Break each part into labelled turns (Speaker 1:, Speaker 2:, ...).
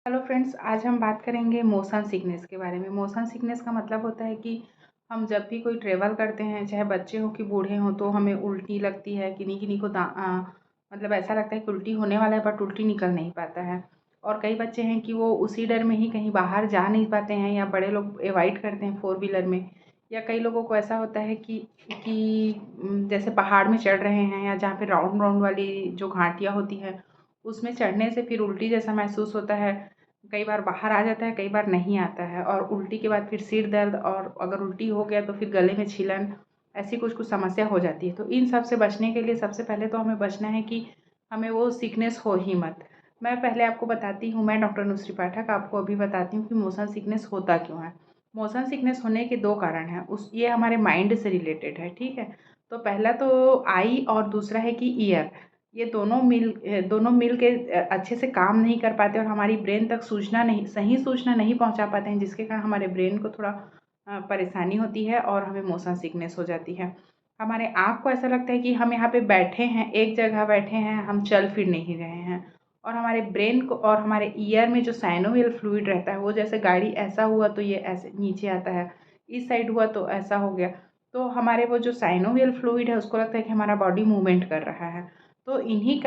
Speaker 1: Hello friends, आज हम बात करेंगे मोशन सिकनेस के बारे में। मोशन सिकनेस का मतलब होता है कि हम जब भी कोई ट्रैवल करते हैं, चाहे बच्चे हों कि बूढ़े हों, तो हमें उल्टी लगती है। किन्हीं किन्हीं को मतलब ऐसा लगता है कि उल्टी होने वाला है, बट उल्टी निकल नहीं पाता है। और कई बच्चे हैं कि वो उसी डर में ही कहीं बाहर जा नहीं पाते हैं, या बड़े लोग अवॉइड करते हैं फोर व्हीलर में। या कई लोगों को ऐसा होता है कि जैसे पहाड़ में चढ़ रहे हैं, या जहाँ पे राउंड राउंड वाली जो घाटियाँ होती हैं उसमें चढ़ने से फिर उल्टी जैसा महसूस होता है। कई बार बाहर आ जाता है, कई बार नहीं आता है, और उल्टी के बाद फिर सिर दर्द, और अगर उल्टी हो गया तो फिर गले में छीलन, ऐसी कुछ कुछ समस्या हो जाती है। तो इन सब से बचने के लिए सबसे पहले तो हमें बचना है कि हमें वो सिकनेस हो ही मत। मैं पहले आपको बताती हूँ, मैं डॉक्टर नुसरी पाठक आपको अभी बताती हूँ कि मोशन सिकनेस होता क्यों है। मोशन सिकनेस होने के 2 कारण हैं। ये हमारे माइंड से रिलेटेड है, ठीक है। तो पहला तो आई, और दूसरा है कि ईयर। ये दोनों मिल के अच्छे से काम नहीं कर पाते, और हमारी ब्रेन तक सही सूचना नहीं पहुंचा पाते हैं, जिसके कारण हमारे ब्रेन को थोड़ा परेशानी होती है और हमें मोशन सिकनेस हो जाती है। हमारे आँख को ऐसा लगता है कि हम यहाँ पे बैठे हैं, एक जगह बैठे हैं, हम चल फिर नहीं रहे हैं। और हमारे ब्रेन को और हमारे ईयर में जो साइनोवियल फ्लूइड रहता है, वो जैसे गाड़ी ऐसा हुआ तो ये ऐसे नीचे आता है, इस साइड हुआ तो ऐसा हो गया। तो हमारे वो जो साइनोवियल फ्लूइड है, उसको लगता है कि हमारा बॉडी मूवमेंट कर रहा है। तो यही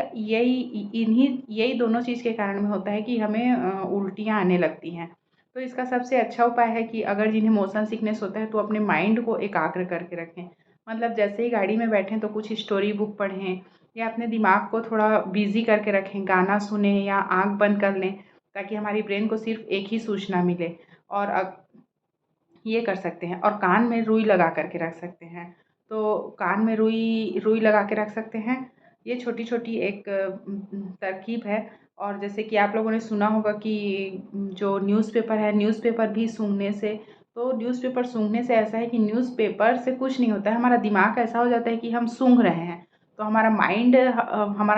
Speaker 1: दोनों चीज़ के कारण में होता है कि हमें उल्टियाँ आने लगती हैं। तो इसका सबसे अच्छा उपाय है कि अगर जिन्हें मोशन सिकनेस होता है, तो अपने माइंड को एकाग्र करके रखें। मतलब जैसे ही गाड़ी में बैठें तो कुछ स्टोरी बुक पढ़ें, या अपने दिमाग को थोड़ा बिज़ी करके रखें, गाना सुनें या आँख बंद कर लें, ताकि हमारी ब्रेन को सिर्फ़ एक ही सूचना मिले। और ये कर सकते हैं, और कान में रुई लगा कर के रख सकते हैं। तो कान में रुई रुई लगा के रख सकते हैं। ये छोटी-छोटी एक तरकीब है। और जैसे कि आप लोगों ने सुना होगा कि जो न्यूज़पेपर है, न्यूज़पेपर भी सूंघने से, तो न्यूज़पेपर सूंघने से ऐसा है कि न्यूज़पेपर से कुछ नहीं होता है, हमारा दिमाग ऐसा हो जाता है कि हम सूंघ रहे हैं। तो हमारा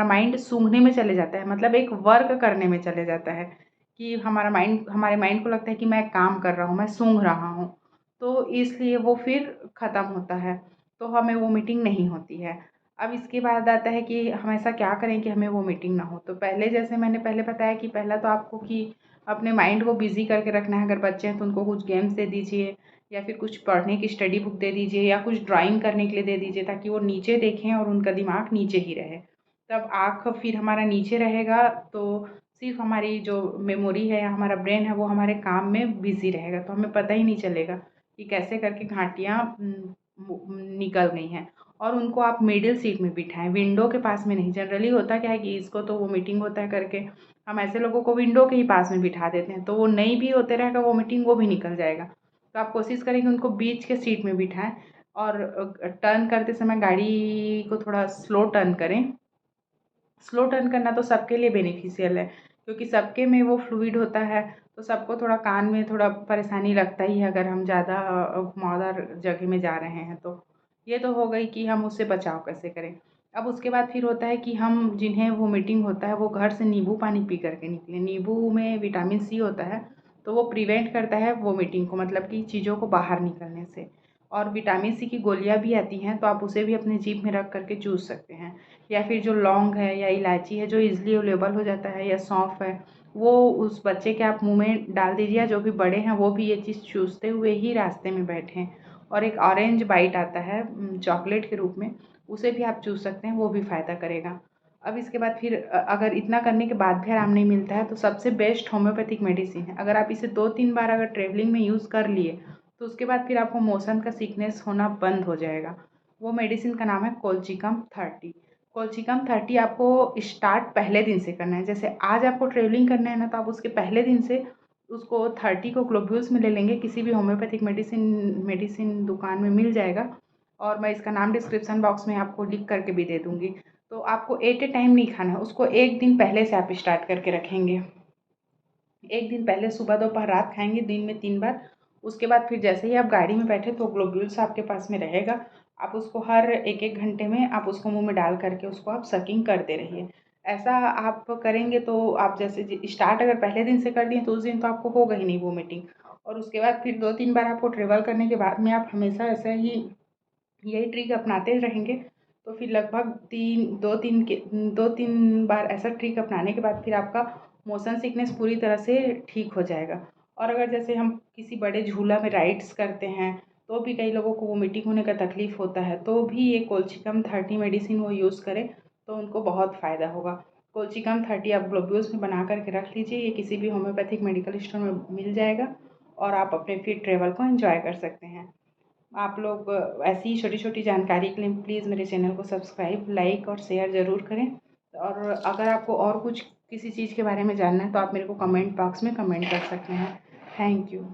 Speaker 1: माइंड सूंघने में चले जाता है, मतलब एक वर्क करने में चले जाता है, कि हमारे माइंड को लगता है कि मैं काम कर रहा हूँ, मैं सूंघ रहा हूँ। तो इसलिए वो फिर ख़त्म होता है, तो हमें वोमिटिंग नहीं होती है। अब इसके बाद आता है कि हम ऐसा क्या करें कि हमें वोमिटिंग ना हो। तो पहले जैसे मैंने पहले बताया कि पहला तो आपको कि अपने माइंड को बिज़ी करके रखना है। अगर बच्चे हैं तो उनको कुछ गेम्स दे दीजिए, या फिर कुछ पढ़ने की स्टडी बुक दे दीजिए, या कुछ ड्राइंग करने के लिए दे दीजिए, ताकि वो नीचे देखें और उनका दिमाग नीचे ही रहे। तब आँख फिर हमारा नीचे रहेगा, तो सिर्फ़ हमारी जो मेमोरी है या हमारा ब्रेन है, वो हमारे काम में बिज़ी रहेगा। तो हमें पता ही नहीं चलेगा कि कैसे करके घाटियाँ निकल गई हैं। और उनको आप मिडिल सीट में बिठाएँ, विंडो के पास में नहीं। जनरली होता क्या है कि इसको तो वोमिटिंग होता है करके हम ऐसे लोगों को विंडो के ही पास में बिठा देते हैं, तो वो नहीं भी होते रहेगा वोमिटिंग, वो भी निकल जाएगा। तो आप कोशिश करें कि उनको बीच के सीट में बिठाएँ, और टर्न करते समय गाड़ी को थोड़ा स्लो टर्न करें। स्लो टर्न करना तो सबके लिए बेनिफिशियल है, क्योंकि सबके में वो फ्लूइड होता है। तो सबको थोड़ा कान में थोड़ा परेशानी लगता ही है, अगर हम ज़्यादा घुमावदार जगह में जा रहे हैं तो। ये तो हो गई कि हम उससे बचाव कैसे करें। अब उसके बाद फिर होता है कि हम जिन्हें वोमिटिंग होता है, वो घर से नींबू पानी पी कर के निकलें। नींबू में विटामिन सी होता है, तो वो प्रिवेंट करता है वोमिटिंग को, मतलब कि चीज़ों को बाहर निकलने से। और विटामिन सी की गोलियाँ भी आती हैं, तो आप उसे भी अपने जीभ में रख कर के चूस सकते हैं। या फिर जो लौंग है या इलायची है, जो ईज़िली अवेलेबल हो जाता है, या सौंफ है, वो उस बच्चे के आप मुँह में डाल दीजिए, या जो भी बड़े हैं वो भी ये चीज़ चूसते हुए ही रास्ते में बैठें। और एक ऑरेंज बाइट आता है चॉकलेट के रूप में, उसे भी आप चूस सकते हैं, वो भी फ़ायदा करेगा। अब इसके बाद फिर अगर इतना करने के बाद भी आराम नहीं मिलता है, तो सबसे बेस्ट होम्योपैथिक मेडिसिन है। अगर आप इसे 2-3 बार अगर ट्रैवलिंग में यूज़ कर लिए, तो उसके बाद फिर आपको मोशन का सिकनेस होना बंद हो जाएगा। वो मेडिसिन का नाम है कोल्चिकम 30। कोल्चिकम 30 आपको स्टार्ट पहले दिन से करना है। जैसे आज आपको ट्रैवलिंग करना है ना, तो आप उसके पहले दिन से उसको 30 को ग्लोब्यूल्स में ले लेंगे। किसी भी होम्योपैथिक मेडिसिन मेडिसिन दुकान में मिल जाएगा, और मैं इसका नाम डिस्क्रिप्शन बॉक्स में आपको लिख करके भी दे दूँगी। तो आपको एट ए टाइम नहीं खाना है, उसको एक दिन पहले से आप स्टार्ट करके रखेंगे। एक दिन पहले सुबह दोपहर रात खाएंगे, दिन में 3 बार। उसके बाद फिर जैसे ही आप गाड़ी में बैठे, तो ग्लोब्यूल्स आपके पास में रहेगा। आप उसको हर 1-1 घंटे में आप उसको मुँह में डाल करके उसको आप सकिंग करते रहिए। ऐसा आप करेंगे तो आप जैसे स्टार्ट अगर पहले दिन से कर दिए, तो उस दिन तो आपको होगा ही नहीं वोमिटिंग। और उसके बाद फिर 2-3 बार आपको ट्रैवल करने के बाद में आप हमेशा ऐसा ही यही ट्रिक अपनाते रहेंगे, तो फिर लगभग 3 2-3 बार ऐसा ट्रिक अपनाने के बाद फिर आपका मोशन सिकनेस पूरी तरह से ठीक हो जाएगा। और अगर जैसे हम किसी बड़े झूला में राइड्स करते हैं तो भी कई लोगों को वोमिटिंग होने का तकलीफ़ होता है, तो भी ये कोल्चिकम 30 मेडिसिन वो यूज़ करें तो उनको बहुत फ़ायदा होगा। कोल्चिकम 30 आप ग्लोब्यूल्स में बना करके रख लीजिए, ये किसी भी होम्योपैथिक मेडिकल स्टोर में मिल जाएगा और आप अपने फिर ट्रैवल को एंजॉय कर सकते हैं। आप लोग ऐसी ही छोटी छोटी जानकारी के लिए प्लीज़ मेरे चैनल को सब्सक्राइब, लाइक और शेयर ज़रूर करें। और अगर आपको और कुछ किसी चीज़ के बारे में जानना है तो आप मेरे को कमेंट बॉक्स में कमेंट कर सकते हैं। Thank you.